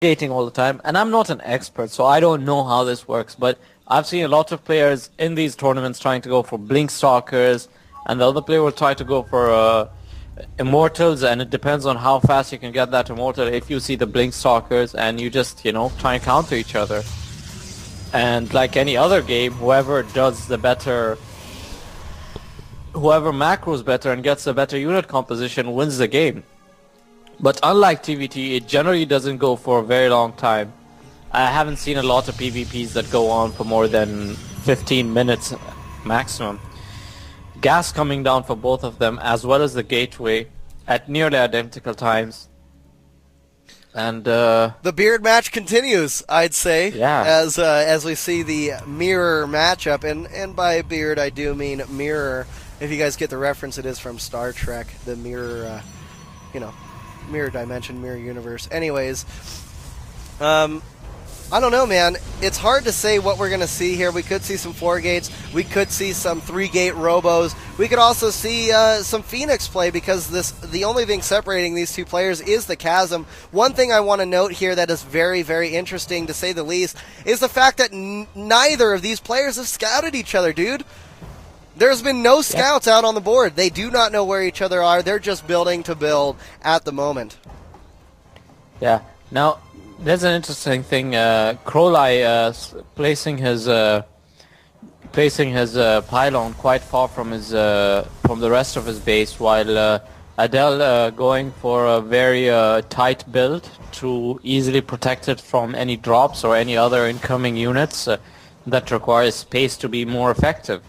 gating all the time, and I'm not an expert, so I don't know how this works, but I've seen a lot of players in these tournaments trying to go for Blink Stalkers, and the other player will try to go for Immortals, and it depends on how fast you can get that Immortal if you see the Blink Stalkers, and you just, you know, try and counter each other. And like any other game, whoever does the better, whoever macros better and gets a better unit composition wins the game. But unlike TVT, it generally doesn't go for a very long time. I haven't seen a lot of PvPs that go on for more than 15 minutes maximum. Gas coming down for both of them, as well as the gateway, at nearly identical times. And the beard match continues, I'd say, yeah. as we see the mirror matchup, and by beard I do mean mirror. If you guys get the reference, it is from Star Trek, the mirror, you know, mirror dimension, mirror universe. Anyways, I don't know, man. It's hard to say what we're going to see here. We could see some 4 gates. We could see some 3-gate robos. We could also see some Phoenix play, because the only thing separating these two players is the chasm. One thing I want to note here that is very, very interesting, to say the least, is the fact that neither of these players have scouted each other, dude. There's been no scouts out on the board. They do not know where each other are. They're just building to build at the moment. Yeah. Now, there's an interesting thing. KroLu placing his pylon quite far from his from the rest of his base, while Adele going for a very tight build to easily protect it from any drops or any other incoming units that requires space to be more effective.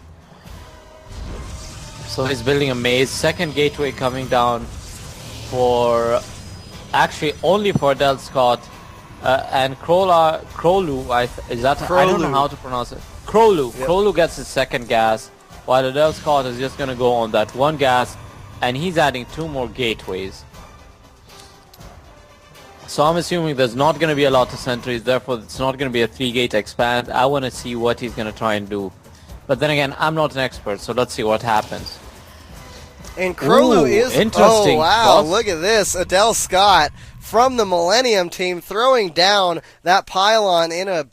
So he's building a maze. Second gateway coming down for, actually only for Adele Scott. And KroLu, I don't know how to pronounce it. KroLu. Yep. KroLu gets his second gas, while Adele Scott is just going to go on that one gas, and he's adding 2 more gateways. So I'm assuming there's not going to be a lot of sentries, therefore it's not going to be a 3-gate expand. I want to see what he's going to try and do. But then again, I'm not an expert, so let's see what happens. And KroLu is... Interesting. Oh, wow, look at this. Adele Scott from the Millennium team throwing down that pylon in a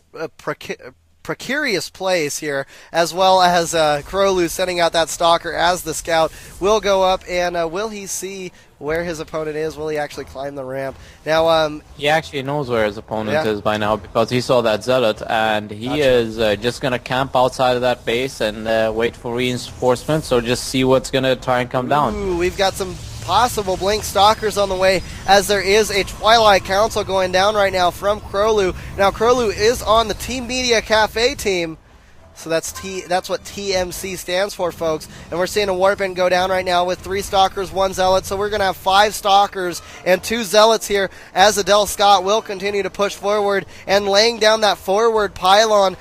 precarious place here, as well as KroLu sending out that stalker as the scout will go up, and will he see where his opponent is? Will he actually climb the ramp? Now, he actually knows where his opponent is by now, because he saw that zealot, and he is just going to camp outside of that base and wait for reinforcements, so just see what's going to try and come down. Ooh, we've got some possible Blink Stalkers on the way, as there is a Twilight Council going down right now from KroLu. Now, KroLu is on the Team Media Cafe team, so that's what TMC stands for, folks. And we're seeing a Warpin go down right now with 3 Stalkers, 1 Zealot, so we're going to have 5 Stalkers and 2 Zealots here, as Adele Scott will continue to push forward and laying down that forward pylon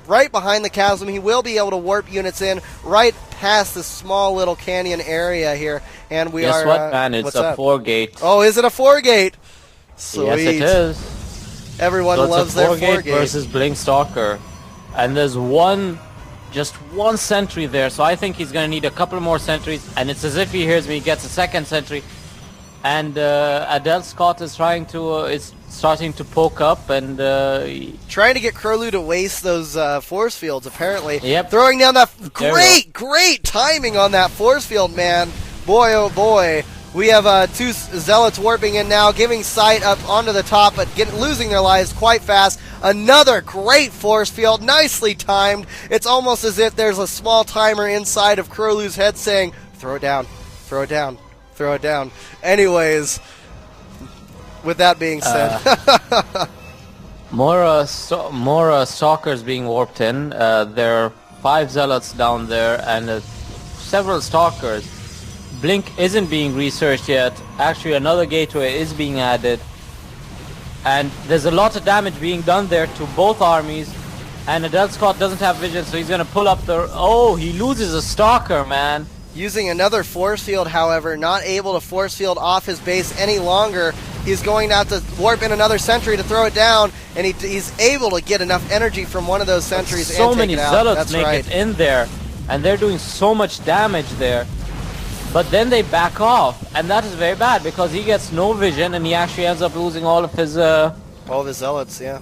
right behind the chasm. He will be able to warp units in right past this small little canyon area here, and we Guess what, man? It's a 4-gate. Oh, is it a 4-gate? Sweet. Yes, it is. Everyone loves their 4-gate versus Blink Stalker, and there's just one sentry there, so I think he's going to need a couple more sentries, and it's as if he hears me, he gets a second sentry, and Adele Scott is starting to poke up, and trying to get KroLu to waste those force fields, apparently. Yep. Throwing down that great timing on that force field, man. Boy, oh boy. We have 2 Zealots warping in now, giving sight up onto the top, but losing their lives quite fast. Another great force field, nicely timed. It's almost as if there's a small timer inside of KroLu's head saying, throw it down, throw it down, throw it down. Anyways, with that being said... more Stalkers being warped in. There are 5 Zealots down there and several Stalkers. Blink isn't being researched yet. Actually, another gateway is being added. And there's a lot of damage being done there to both armies. And Adele Scott doesn't have vision, so he's going to pull up the... Oh, he loses a Stalker, man. Using another force field, however, not able to force field off his base any longer. He's going to have to warp in another sentry to throw it down, and he's able to get enough energy from one of those sentries and take it out. So many Zealots make it in there, and they're doing so much damage there. But then they back off, and that is very bad, because he gets no vision, and he actually ends up losing all of his All of his zealots, yeah.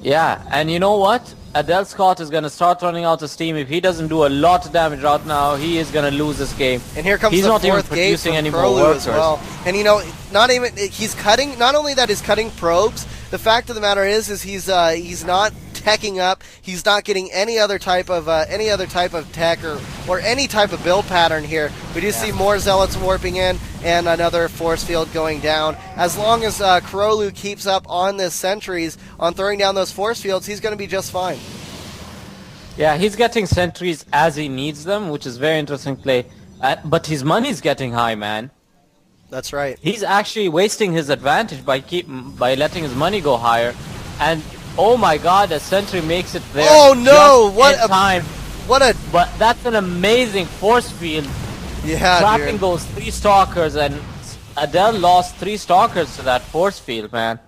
Yeah, and you know what? Adele Scott is going to start running out of steam. If he doesn't do a lot of damage right now, he is going to lose this game. And here comes he's the not even fourth gate producing from any more KroLu workers as well. And you know, he's cutting. Not only that, he's cutting probes. The fact of the matter is he's not teching up. He's not getting any other type of tech or any type of build pattern here. We do see more zealots warping in and another force field going down. As long as KroLu keeps up on this sentries, on throwing down those force fields, he's going to be just fine. Yeah, he's getting sentries as he needs them, which is very interesting play. But his money's getting high, man. That's right. He's actually wasting his advantage by letting his money go higher. And oh my God, a sentry makes it there. Oh no! What a time! But that's an amazing force field. Yeah, trapping dude. those 3 stalkers, and Adele lost 3 stalkers to that force field, man.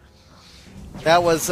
That was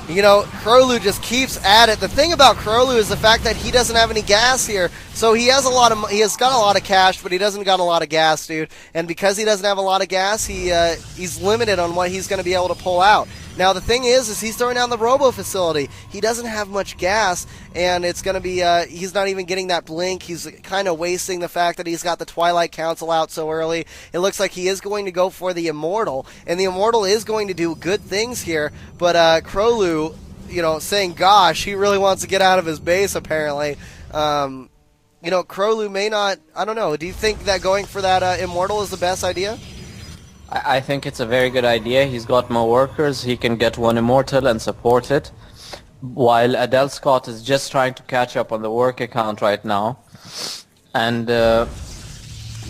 you know, KroLu just keeps at it. The thing about KroLu is the fact that he doesn't have any gas here. So he has got a lot of cash, but he doesn't got a lot of gas, dude. And because he doesn't have a lot of gas, he's limited on what he's going to be able to pull out. Now the thing is he's throwing down the robo facility. He doesn't have much gas, and it's going to be he's not even getting that blink. He's kind of wasting the fact that he's got the Twilight Council out so early. It looks like he is going to go for the Immortal, and the Immortal is going to do good things here. But KroLu, you know, saying gosh, he really wants to get out of his base apparently. You know, KroLu may not. I don't know. Do you think that going for that Immortal is the best idea? I think it's a very good idea. He's got more workers. He can get one Immortal and support it. While Adele Scott is just trying to catch up on the work account right now. And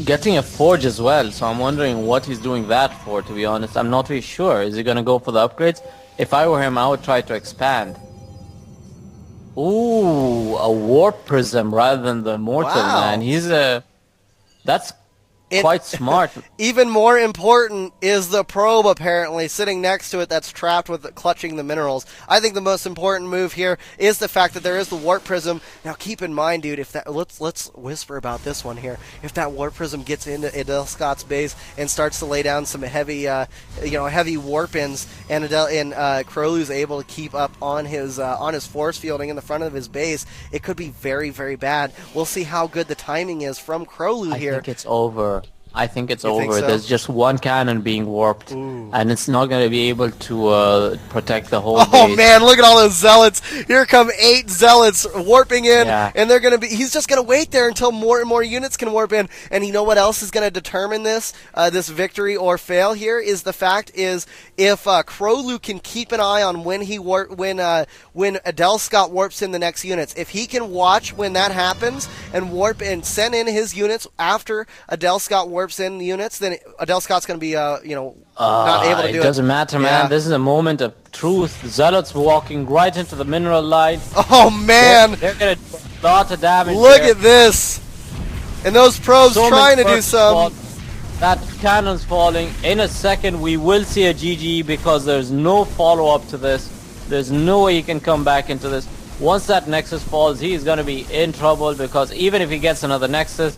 getting a Forge as well. So I'm wondering what he's doing that for, to be honest. I'm not really sure. Is he going to go for the upgrades? If I were him, I would try to expand. Ooh, a Warp Prism rather than the Immortal, man. He's that's quite smart. Even more important is the probe apparently sitting next to it that's trapped with clutching the minerals. I think the most important move here is the fact that there is the warp prism. Now keep in mind, dude, if that let's whisper about this one here. If that warp prism gets into Adele Scott's base and starts to lay down some heavy heavy warp-ins, and KroLu's able to keep up on his force fielding in the front of his base, it could be very, very bad. We'll see how good the timing is from KroLu here. I think it's over. I think it's over. Think so? There's just one cannon being warped, and it's not going to be able to protect the whole Oh base. man, look at all those zealots. Here come 8 zealots warping in, Yeah. and they're going to be. He's just going to wait there until more and more units can warp in. And you know what else is going to determine this victory or fail here is the fact is if KroLu can keep an eye on when Adele Scott warps in the next units. If he can watch when that happens and warp and send in his units after Adele Scott warps in the units, then Adele Scott's going to be not able to do it. It doesn't matter, man. Yeah. This is a moment of truth. Zealots walking right into the mineral line. Oh man, they're going to do a lot of damage. Look there. at this. And those probes So trying to many do some. That cannon's falling. In a second, we will see a GG because there's no follow-up to this. There's no way he can come back into this. Once that Nexus falls, he's going to be in trouble because even if he gets another Nexus,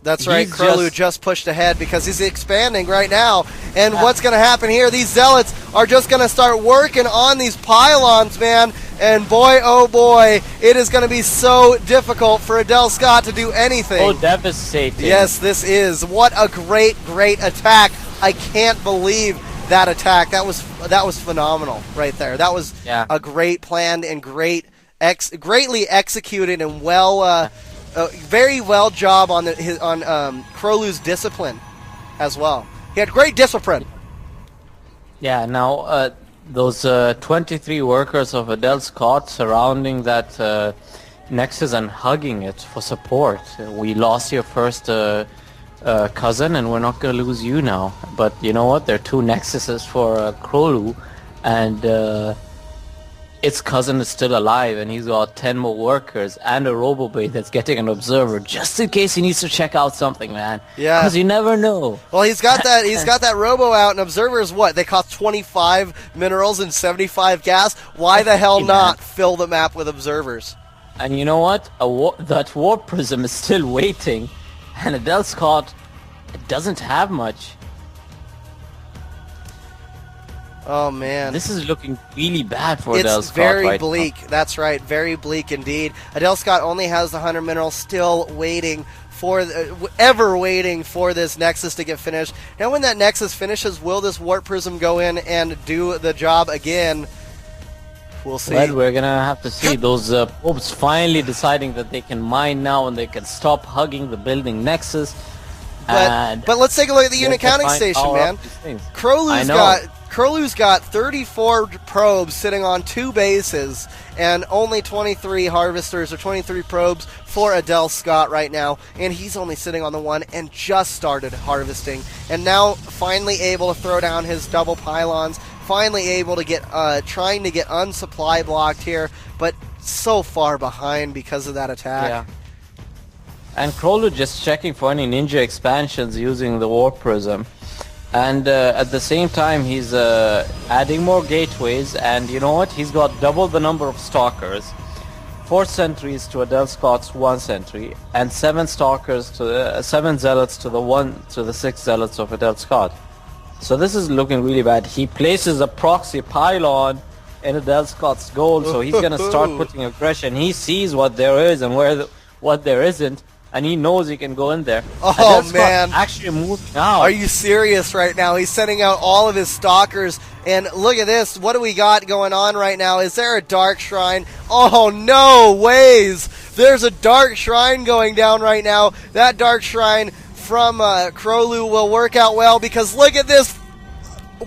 that's right, KroLu just pushed ahead because he's expanding right now. And what's going to happen here, these zealots are just going to start working on these pylons, man. And boy, oh boy, it is going to be so difficult for Adele Scott to do anything. Oh, devastating. Yes, this is. What a great, great attack. I can't believe that attack. That was phenomenal right there. That was a great plan and greatly executed and very well job on KroLu's discipline as well. He had great discipline. Yeah, now those 23 workers of Adele Scott surrounding that Nexus and hugging it for support. We lost your first cousin and we're not going to lose you now. But you know what? There are 2 Nexuses for KroLu, and its cousin is still alive, and he's got 10 more workers and a RoboBay that's getting an observer just in case he needs to check out something, man. Yeah. Because you never know. Well, he's got that. He's got that Robo out, and observers. What? They cost 25 minerals and 75 gas. Why the hell not fill the map with observers? And you know what? That Warp Prism is still waiting, and Adele Scott doesn't have much. Oh man, This is looking really bad for it's Adele Scott very right bleak. now. That's right, very bleak indeed. Adele Scott only has the 100 minerals, still waiting for ever waiting for this Nexus to get finished. Now, when that Nexus finishes, will this Warp Prism go in and do the job again? We'll see. Well, we're gonna have to see. Those probes finally deciding that they can mine now and they can stop hugging the building Nexus. But let's take a look at the unit counting station, man. KroLu's got 34 probes sitting on 2 bases and only 23 harvesters or 23 probes for Adele Scott right now, and he's only sitting on the 1 and just started harvesting, and now finally able to throw down his double pylons, finally able to get trying to get unsupply blocked here, but so far behind because of that attack. Yeah. And KroLu just checking for any ninja expansions using the Warp Prism. And at the same time, he's adding more gateways, and you know what? He's got double the number of stalkers, 4 sentries to Adele Scott's 1 sentry, and 7 stalkers to the 7 zealots to the 6 zealots of Adele Scott. So this is looking really bad. He places a proxy pylon in Adele Scott's goal, so he's gonna start putting aggression. He sees what there is and what there isn't, and he knows he can go in there. Oh man, actually moving out. Are you serious right now? He's sending out all of his stalkers, and look at this. What do we got going on right now? Is there a dark shrine? Oh no ways! There's a dark shrine going down right now. That dark shrine from KroLu will work out well, because look at this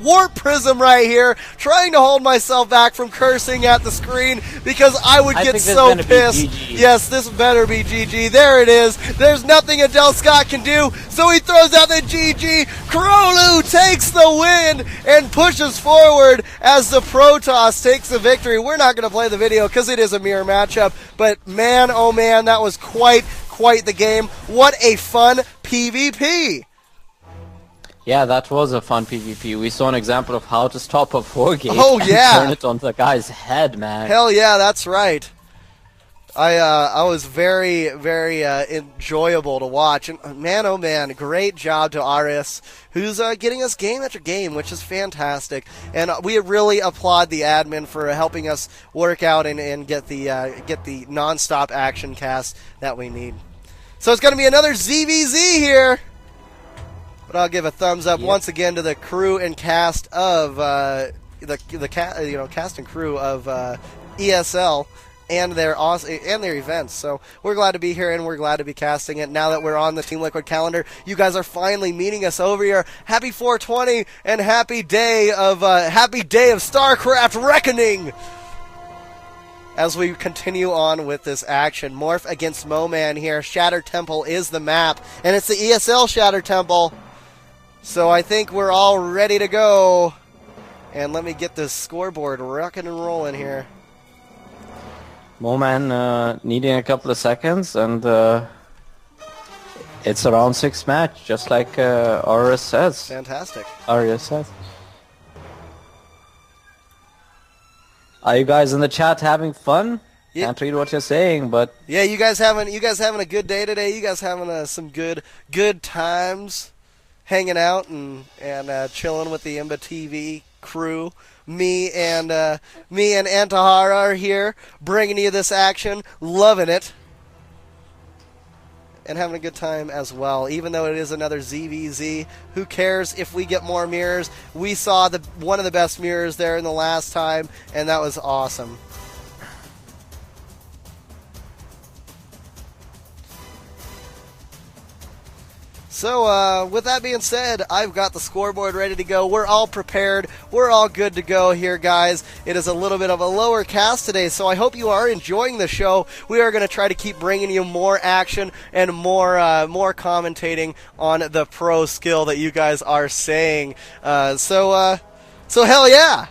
Warp Prism right here, trying to hold myself back from cursing at the screen because I would get so pissed. Yes, this better be GG. There it is. There's nothing Adele Scott can do, so he throws out the GG. KroLu takes the win and pushes forward as the Protoss takes the victory. We're not going to play the video because it is a mirror matchup, but man, oh man, that was quite the game. What a fun PvP. Yeah, that was a fun PvP. We saw an example of how to stop a 4-gate and turn it on the guy's head, man. Hell yeah, that's right. I was very enjoyable to watch. And man, oh man, great job to RS, who's getting us game after game, which is fantastic. And we really applaud the admin for helping us work out and get the nonstop action cast that we need. So it's going to be another ZVZ here. But I'll give a thumbs up once again to the crew and cast of cast and crew of ESL and their events. So we're glad to be here and we're glad to be casting it. Now that we're on the Team Liquid calendar, you guys are finally meeting us over here. Happy 420 and happy day of Starcraft Reckoning. As we continue on with this action, Morph against Moman here. Shattered Temple is the map, and it's the ESL Shattered Temple. So I think we're all ready to go. And let me get this scoreboard rocking and rolling here. Moman needing a couple of seconds, and it's a round 6 match, just like RS says. Fantastic. RS says. Are you guys in the chat having fun? Yeah. Can't read what you're saying, but yeah, you guys having a good day today. You guys having some good times. Hanging out and chilling with the Imba TV crew. Me and Antahara are here, bringing you this action, loving it, and having a good time as well. Even though it is another ZVZ, who cares if we get more mirrors? We saw one of the best mirrors there in the last time, and that was awesome. So, with that being said, I've got the scoreboard ready to go. We're all prepared. We're all good to go here, guys. It is a little bit of a lower cast today, so I hope you are enjoying the show. We are going to try to keep bringing you more action and more commentating on the pro skill that you guys are saying. So hell yeah.